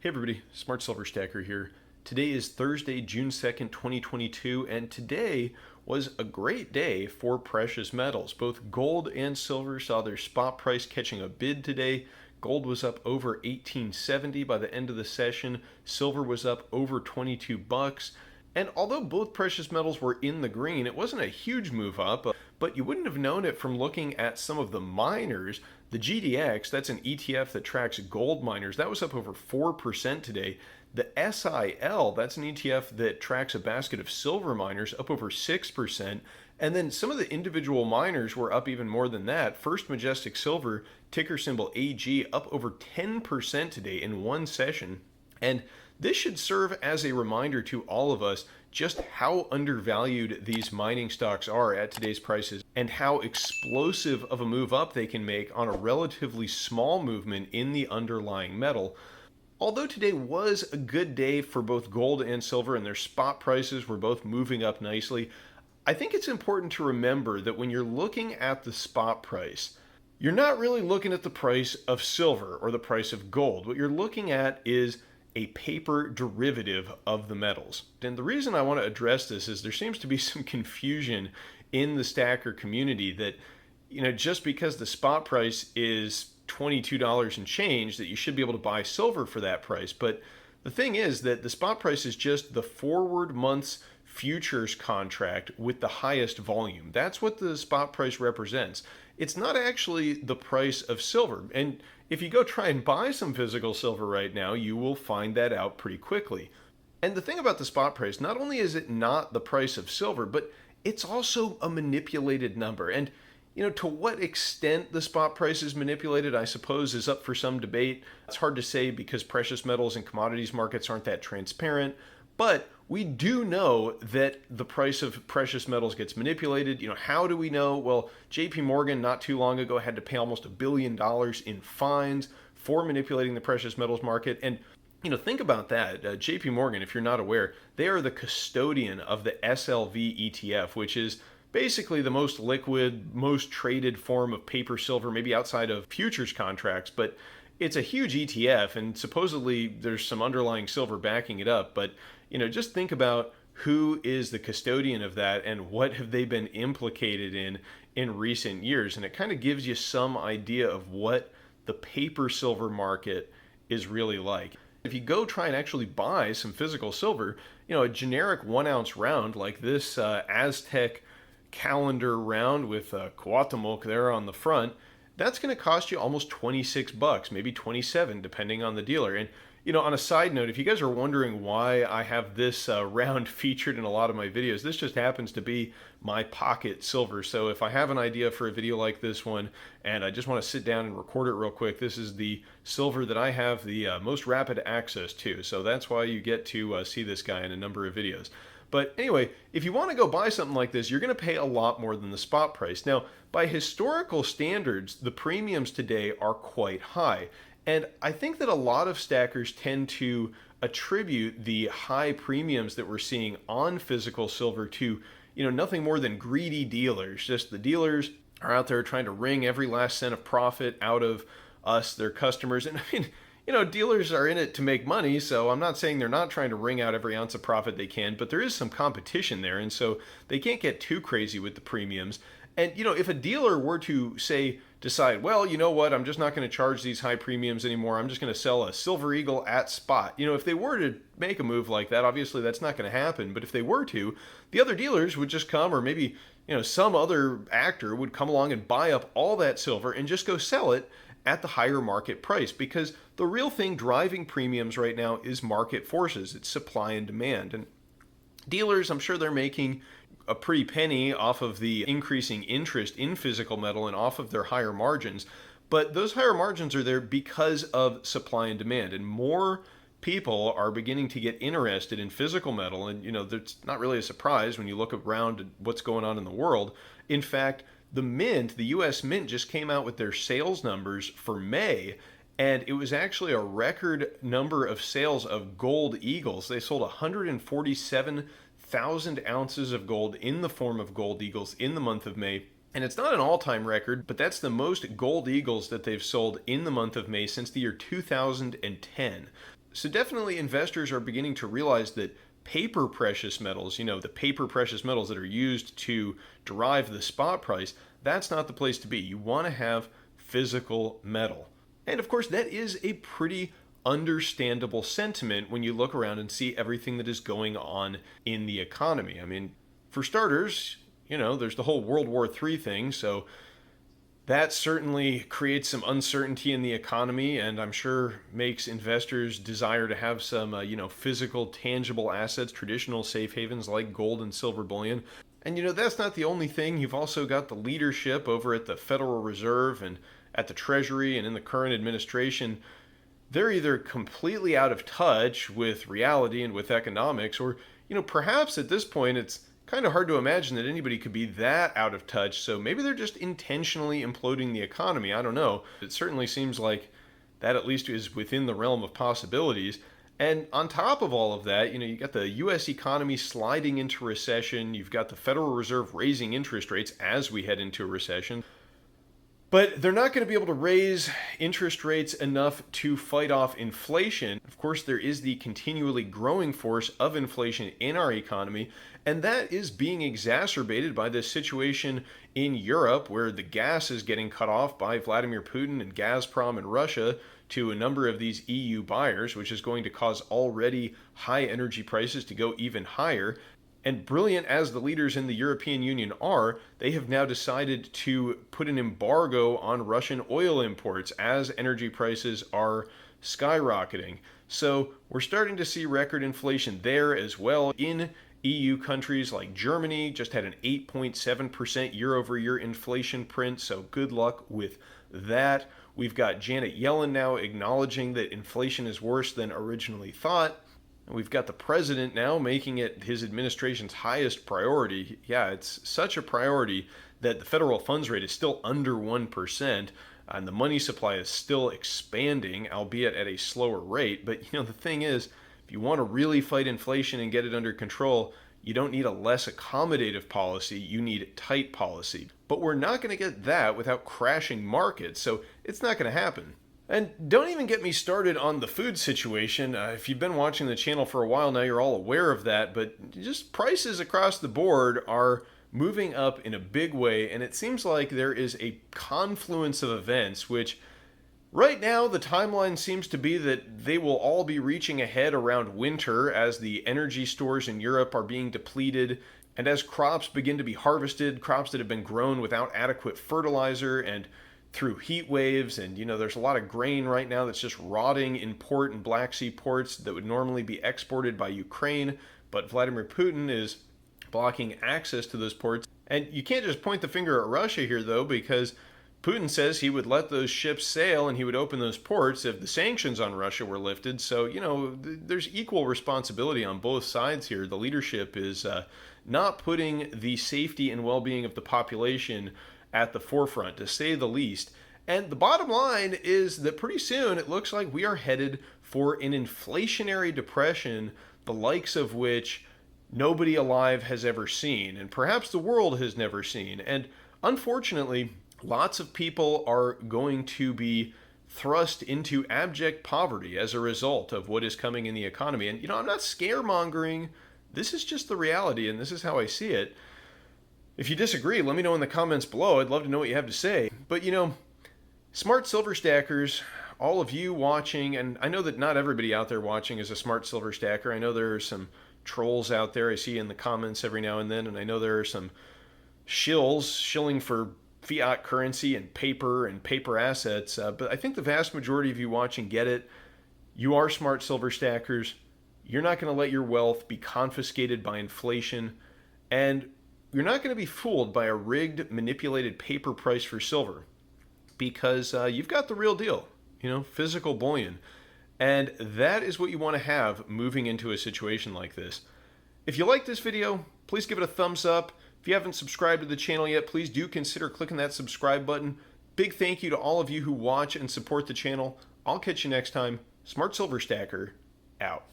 Hey everybody, Smart Silver Stacker here. Today is Thursday, June 2nd, 2022, and today was a great day for precious metals. Both gold and silver saw their spot price catching a bid today. Gold was up over 1870 by the end of the session. Silver was up over 22 bucks. And although both precious metals were in the green, it wasn't a huge move up, but you wouldn't have known it from looking at some of the miners. The GDX, that's an ETF that tracks gold miners, that was up over 4% today. The SIL, that's an ETF that tracks a basket of silver miners, up over 6%. And then some of the individual miners were up even more than that. First Majestic Silver, ticker symbol AG, up over 10% today in one session. And this should serve as a reminder to all of us just how undervalued these mining stocks are at today's prices and how explosive of a move up they can make on a relatively small movement in the underlying metal. Although today was a good day for both gold and silver and their spot prices were both moving up nicely, I think it's important to remember that when you're looking at the spot price, you're not really looking at the price of silver or the price of gold. What you're looking at is a paper derivative of the metals. And the reason I want to address this is there seems to be some confusion in the stacker community that, just because the spot price is $22 and change, that you should be able to buy silver for that price. But the thing is that the spot price is just the forward month's futures contract with the highest volume. That's what the spot price represents. It's not actually the price of silver. And if you go try and buy some physical silver right now, you will find that out pretty quickly. And the thing about the spot price, not only is it not the price of silver, but it's also a manipulated number. And, to what extent the spot price is manipulated, I suppose, is up for some debate. It's hard to say because precious metals and commodities markets aren't that transparent. But we do know that the price of precious metals gets manipulated. How do we know? Well, JP Morgan not too long ago had to pay almost $1 billion in fines for manipulating the precious metals market. And, think about that. JP Morgan, if you're not aware, they are the custodian of the SLV ETF, which is basically the most liquid, most traded form of paper silver, maybe outside of futures contracts. But it's a huge ETF, and supposedly there's some underlying silver backing it up. But just think about who is the custodian of that and what have they been implicated in recent years. And it kind of gives you some idea of what the paper silver market is really like. If you go try and actually buy some physical silver, a generic 1 ounce round like this Aztec calendar round with Cuauhtémoc there on the front, that's going to cost you almost 26 bucks, maybe 27, depending on the dealer. And, on a side note, if you guys are wondering why I have this round featured in a lot of my videos, this just happens to be my pocket silver. So if I have an idea for a video like this one, and I just want to sit down and record it real quick, this is the silver that I have the most rapid access to. So that's why you get to see this guy in a number of videos. But anyway, if you want to go buy something like this, you're going to pay a lot more than the spot price. Now, by historical standards, the premiums today are quite high. And I think that a lot of stackers tend to attribute the high premiums that we're seeing on physical silver to, nothing more than greedy dealers. Just the dealers are out there trying to wring every last cent of profit out of us, their customers. And I mean, dealers are in it to make money, so I'm not saying they're not trying to wring out every ounce of profit they can, but there is some competition there, and so they can't get too crazy with the premiums. And, if a dealer were to, say, decide, well, you know what, I'm just not going to charge these high premiums anymore, I'm just going to sell a Silver Eagle at spot. If they were to make a move like that, obviously that's not going to happen, but if they were to, the other dealers would just come, or maybe, some other actor would come along and buy up all that silver and just go sell it at the higher market price, because the real thing driving premiums right now is market forces. It's supply and demand. And dealers, I'm sure they're making a pretty penny off of the increasing interest in physical metal and off of their higher margins. But those higher margins are there because of supply and demand. And more people are beginning to get interested in physical metal. And, that's not really a surprise when you look around at what's going on in the world. In fact, the Mint, the US Mint, just came out with their sales numbers for May, and it was actually a record number of sales of gold eagles. They sold 147,000 ounces of gold in the form of gold eagles in the month of May. And it's not an all-time record, but that's the most gold eagles that they've sold in the month of May since the year 2010. So definitely investors are beginning to realize that paper precious metals, the paper precious metals that are used to derive the spot price, that's not the place to be. You want to have physical metal. And of course, that is a pretty understandable sentiment when you look around and see everything that is going on in the economy. I mean, for starters, there's the whole World War III thing, so that certainly creates some uncertainty in the economy, and I'm sure makes investors desire to have some, physical, tangible assets, traditional safe havens like gold and silver bullion. And that's not the only thing. You've also got the leadership over at the Federal Reserve and at the Treasury and in the current administration. They're either completely out of touch with reality and with economics, or, perhaps at this point it's kind of hard to imagine that anybody could be that out of touch. So maybe they're just intentionally imploding the economy. I don't know. It certainly seems like that at least is within the realm of possibilities. And on top of all of that, you got the US economy sliding into recession. You've got the Federal Reserve raising interest rates as we head into a recession. But they're not going to be able to raise interest rates enough to fight off inflation. Of course, there is the continually growing force of inflation in our economy, and that is being exacerbated by this situation in Europe where the gas is getting cut off by Vladimir Putin and Gazprom and Russia to a number of these EU buyers, which is going to cause already high energy prices to go even higher. And brilliant as the leaders in the European Union are, they have now decided to put an embargo on Russian oil imports as energy prices are skyrocketing. So we're starting to see record inflation there as well. In EU countries like Germany, just had an 8.7% year-over-year inflation print, so good luck with that. We've got Janet Yellen now acknowledging that inflation is worse than originally thought. We've got the president now making it his administration's highest priority. Yeah, it's such a priority that the federal funds rate is still under 1%, and the money supply is still expanding, albeit at a slower rate. But the thing is, if you want to really fight inflation and get it under control, you don't need a less accommodative policy, you need tight policy. But we're not going to get that without crashing markets, so it's not going to happen. And don't even get me started on the food situation. If you've been watching the channel for a while now, you're all aware of that, but just prices across the board are moving up in a big way, and it seems like there is a confluence of events, which right now the timeline seems to be that they will all be reaching a head around winter as the energy stores in Europe are being depleted, and as crops begin to be harvested, crops that have been grown without adequate fertilizer and through heat waves, and there's a lot of grain right now that's just rotting in port and Black Sea ports that would normally be exported by Ukraine, but Vladimir Putin is blocking access to those ports. And you can't just point the finger at Russia here though, because Putin says he would let those ships sail and he would open those ports if the sanctions on Russia were lifted. So, there's equal responsibility on both sides here. The leadership is not putting the safety and well-being of the population at the forefront, to say the least. And the bottom line is that pretty soon it looks like we are headed for an inflationary depression, the likes of which nobody alive has ever seen, and perhaps the world has never seen. And unfortunately, lots of people are going to be thrust into abject poverty as a result of what is coming in the economy. And, I'm not scaremongering. This is just the reality, and this is how I see it. If you disagree, let me know in the comments below. I'd love to know what you have to say. But, smart silver stackers, all of you watching, and I know that not everybody out there watching is a smart silver stacker. I know there are some trolls out there I see in the comments every now and then, and I know there are some shilling for fiat currency and paper assets. But I think the vast majority of you watching get it. You are smart silver stackers. You're not going to let your wealth be confiscated by inflation, and you're not going to be fooled by a rigged, manipulated paper price for silver, because you've got the real deal, physical bullion. And that is what you want to have moving into a situation like this. If you like this video, please give it a thumbs up. If you haven't subscribed to the channel yet, please do consider clicking that subscribe button. Big thank you to all of you who watch and support the channel. I'll catch you next time. Smart Silver Stacker, out.